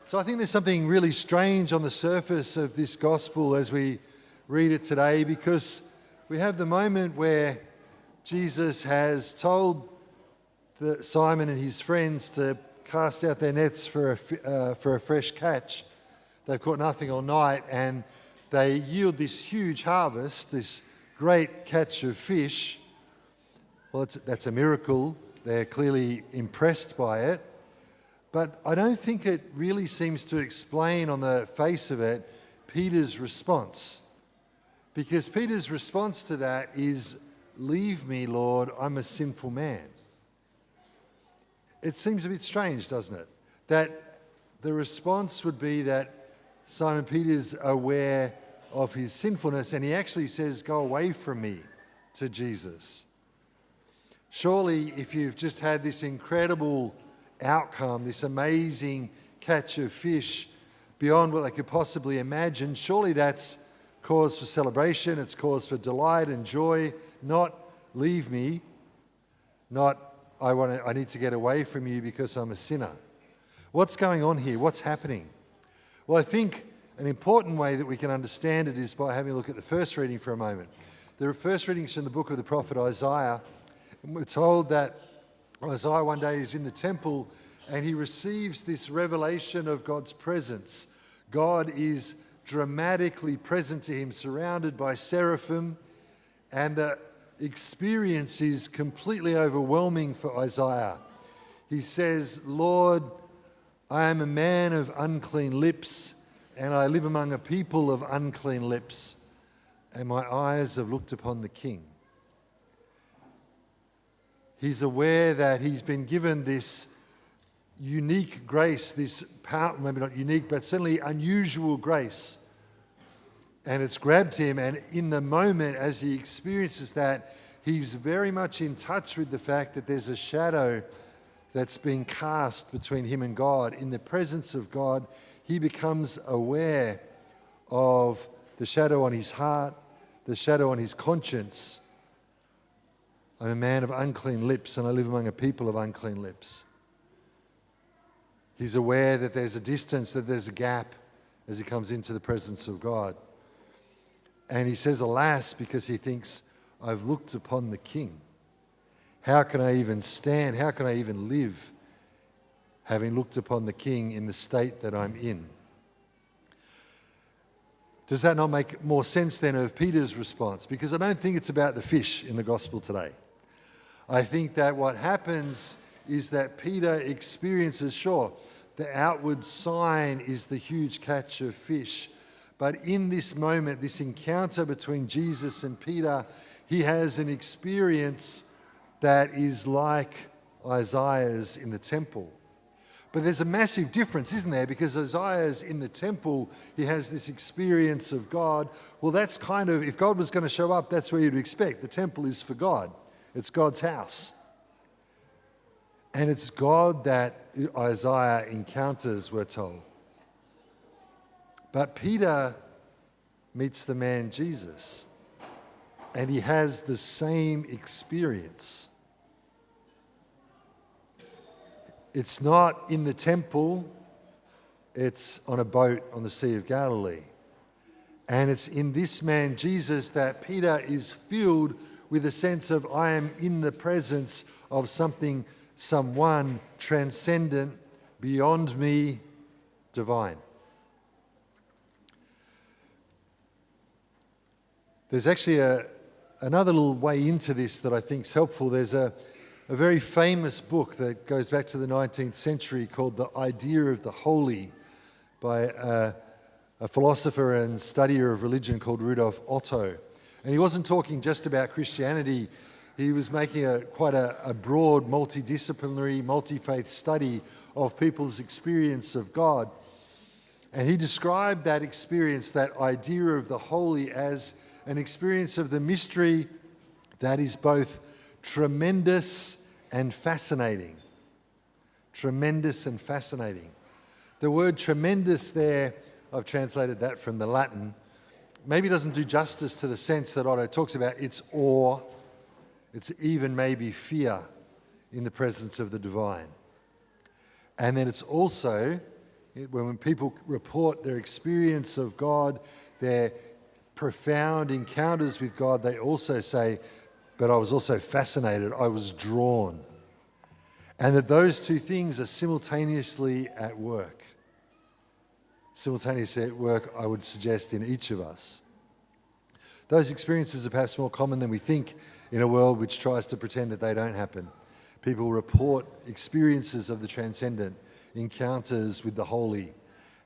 So I think there's something really strange on the surface of this gospel as we read it today, because we have the moment where Jesus has told Simon and his friends to cast out their nets for a fresh catch. They've caught nothing all night, and they yield this huge harvest, this great catch of fish. Well, that's a miracle. They're clearly impressed by it. But I don't think it really seems to explain on the face of it Peter's response. Because Peter's response to that is, "Leave me, Lord, I'm a sinful man." It seems a bit strange, doesn't it? That the response would be that Simon Peter's aware of his sinfulness, and he actually says, "Go away from me," to Jesus. Surely, if you've just had this incredible outcome, this amazing catch of fish beyond what they could possibly imagine, surely that's cause for celebration, it's cause for delight and joy, not "leave me," not I need to get away from you because I'm a sinner. What's going on here? What's happening? Well, I think an important way that we can understand it is by having a look at the first reading for a moment. The first reading is from the book of the prophet Isaiah, and we're told that Isaiah one day is in the temple and he receives this revelation of God's presence. God is dramatically present to him, surrounded by seraphim, and the experience is completely overwhelming for Isaiah. He says, "Lord, I am a man of unclean lips, and I live among a people of unclean lips, and my eyes have looked upon the King." He's aware that he's been given this unique grace, this power, maybe not unique, but certainly unusual grace. And it's grabbed him, and in the moment as he experiences that, he's very much in touch with the fact that there's a shadow that's being cast between him and God. In the presence of God, he becomes aware of the shadow on his heart, the shadow on his conscience. I'm a man of unclean lips, and I live among a people of unclean lips. He's aware that there's a distance, that there's a gap as he comes into the presence of God. And he says, "Alas," because he thinks, "I've looked upon the King. How can I even stand? How can I even live having looked upon the King in the state that I'm in?" Does that not make more sense then of Peter's response? Because I don't think it's about the fish in the gospel today. I think that what happens is that Peter experiences, sure, the outward sign is the huge catch of fish, but in this moment, this encounter between Jesus and Peter, he has an experience that is like Isaiah's in the temple. But there's a massive difference, isn't there? Because Isaiah's in the temple, he has this experience of God. Well, that's kind of, if God was going to show up, that's where you'd expect. The temple is for God. It's God's house. And it's God that Isaiah encounters, we're told. But Peter meets the man Jesus, and he has the same experience. It's not in the temple, it's on a boat on the Sea of Galilee. And it's in this man Jesus that Peter is filled with a sense of, I am in the presence of someone transcendent, beyond me, divine. There's actually another little way into this that I think is helpful. There's a very famous book that goes back to the 19th century called The Idea of the Holy by a philosopher and studier of religion called Rudolf Otto. And he wasn't talking just about Christianity. He was making quite a broad, multidisciplinary, multi-faith study of people's experience of God. And he described that experience, that idea of the holy, as an experience of the mystery that is both tremendous and fascinating. Tremendous and fascinating. The word tremendous there, I've translated that from the Latin, maybe doesn't do justice to the sense that Otto talks about. It's awe, it's even maybe fear in the presence of the divine. And then it's also, When people report their experience of God, their profound encounters with God, they also say, but I was also fascinated, I was drawn. And that those two things are simultaneously at work. Simultaneously at work, I would suggest, in each of us. Those experiences are perhaps more common than we think in a world which tries to pretend that they don't happen. People report experiences of the transcendent, encounters with the holy,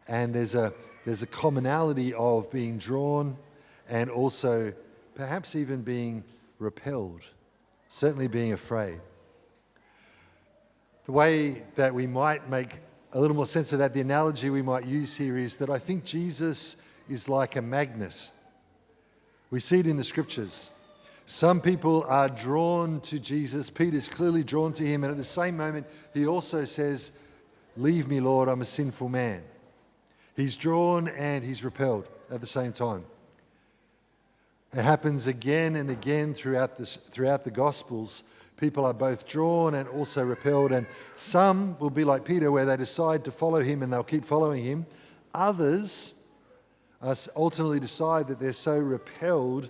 and there's a commonality of being drawn and also perhaps even being repelled, certainly being afraid. The way that we might make a little more sense of that, the analogy we might use here is that I think Jesus is like a magnet. We see it in the scriptures. Some people are drawn to Jesus. Peter's clearly drawn to him, and at the same moment, he also says, "Leave me, Lord, I'm a sinful man." He's drawn and he's repelled at the same time. It happens again and again throughout the Gospels. People are both drawn and also repelled, and some will be like Peter, where they decide to follow him and they'll keep following him. Others ultimately decide that they're so repelled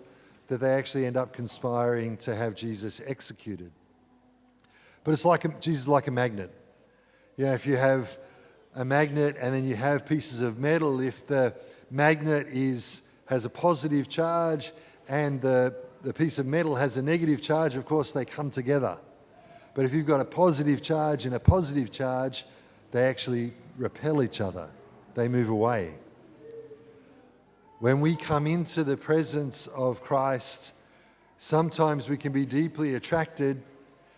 that they actually end up conspiring to have Jesus executed. But it's like Jesus is like a magnet. Yeah, if you have a magnet and then you have pieces of metal, if the magnet has a positive charge and the piece of metal has a negative charge, of course they come together. But if you've got a positive charge and a positive charge, they actually repel each other. They move away. When we come into the presence of Christ, sometimes we can be deeply attracted,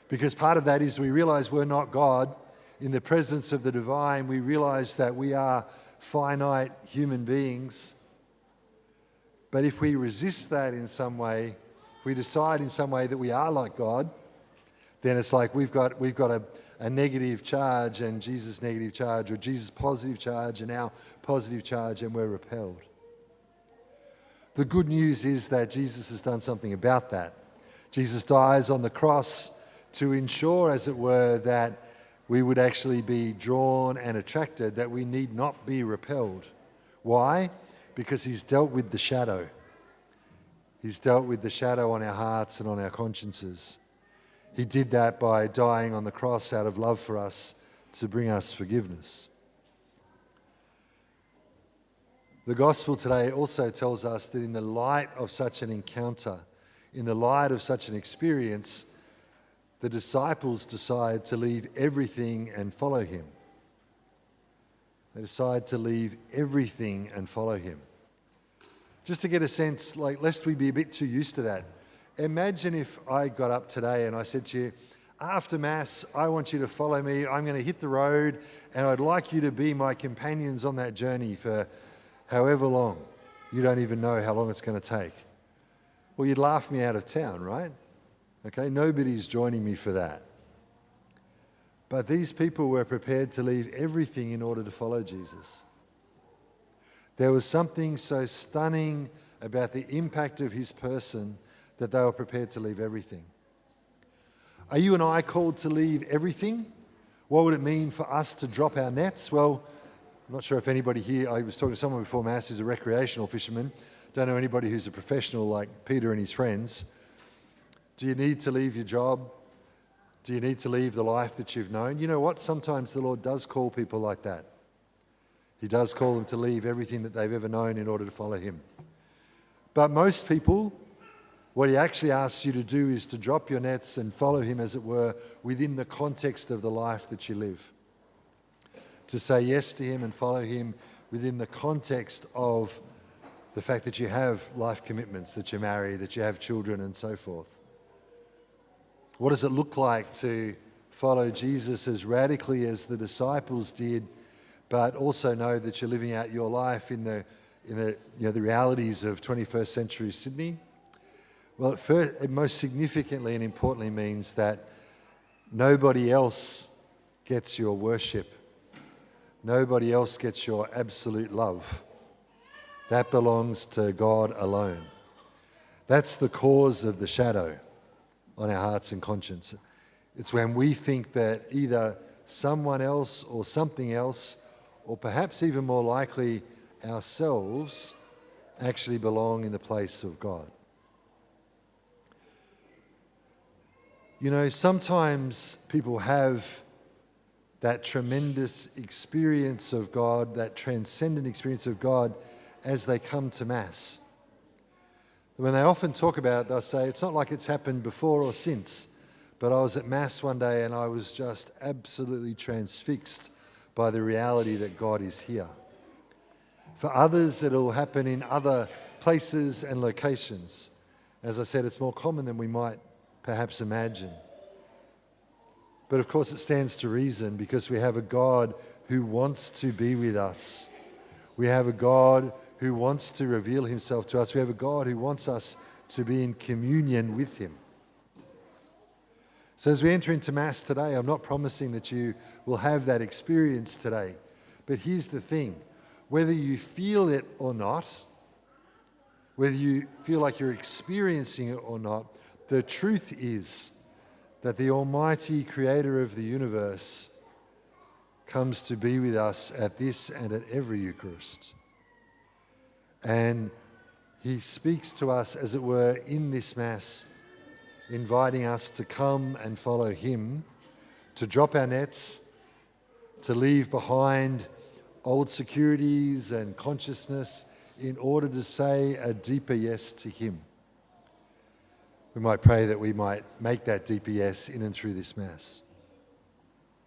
because part of that is we realize we're not God. In the presence of the divine, we realize that we are finite human beings. But if we resist that in some way, if we decide in some way that we are like God, then it's like we've got a negative charge and Jesus' negative charge, or Jesus' positive charge and our positive charge, and we're repelled. The good news is that Jesus has done something about that. Jesus dies on the cross to ensure, as it were, that we would actually be drawn and attracted, that we need not be repelled. Why? Because he's dealt with the shadow. He's dealt with the shadow on our hearts and on our consciences. He did that by dying on the cross out of love for us to bring us forgiveness. The gospel today also tells us that in the light of such an encounter, in the light of such an experience, the disciples decide to leave everything and follow him. They decide to leave everything and follow him. Just to get a sense, lest we be a bit too used to that, imagine if I got up today and I said to you, after Mass, I want you to follow me. I'm going to hit the road and I'd like you to be my companions on that journey for however long. You don't even know how long it's going to take. Well, you'd laugh me out of town, right? Okay, nobody's joining me for that. But these people were prepared to leave everything in order to follow Jesus. There was something so stunning about the impact of his person that they were prepared to leave everything. Are you and I called to leave everything? What would it mean for us to drop our nets? Well, I'm not sure if anybody here, I was talking to someone before Mass who's a recreational fisherman. Don't know anybody who's a professional like Peter and his friends. Do you need to leave your job? Do you need to leave the life that you've known? You know what? Sometimes the Lord does call people like that. He does call them to leave everything that they've ever known in order to follow him. But most people, what he actually asks you to do is to drop your nets and follow him, as it were, within the context of the life that you live. To say yes to him and follow him within the context of the fact that you have life commitments, that you're married, that you have children and so forth. What does it look like to follow Jesus as radically as the disciples did, but also know that you're living out your life in the realities of 21st century Sydney? Well, it most significantly and importantly means that nobody else gets your worship. Nobody else gets your absolute love. That belongs to God alone. That's the cause of the shadow on our hearts and conscience. It's when we think that either someone else or something else or perhaps even more likely ourselves, actually belong in the place of God. You know, sometimes people have that tremendous experience of God, that transcendent experience of God as they come to Mass. When they often talk about it, they'll say, it's not like it's happened before or since, but I was at Mass one day and I was just absolutely transfixed by the reality that God is here. For others, it'll happen in other places and locations. As I said, it's more common than we might perhaps imagine. But of course, it stands to reason because we have a God who wants to be with us. We have a God who wants to reveal himself to us. We have a God who wants us to be in communion with him. So as we enter into Mass today, I'm not promising that you will have that experience today. But here's the thing. Whether you feel it or not, whether you feel like you're experiencing it or not, the truth is that the Almighty Creator of the universe comes to be with us at this and at every Eucharist. And he speaks to us, as it were, in this Mass, inviting us to come and follow him, to drop our nets, to leave behind old securities and consciousness in order to say a deeper yes to him. We might pray that we might make that deeper yes in and through this Mass.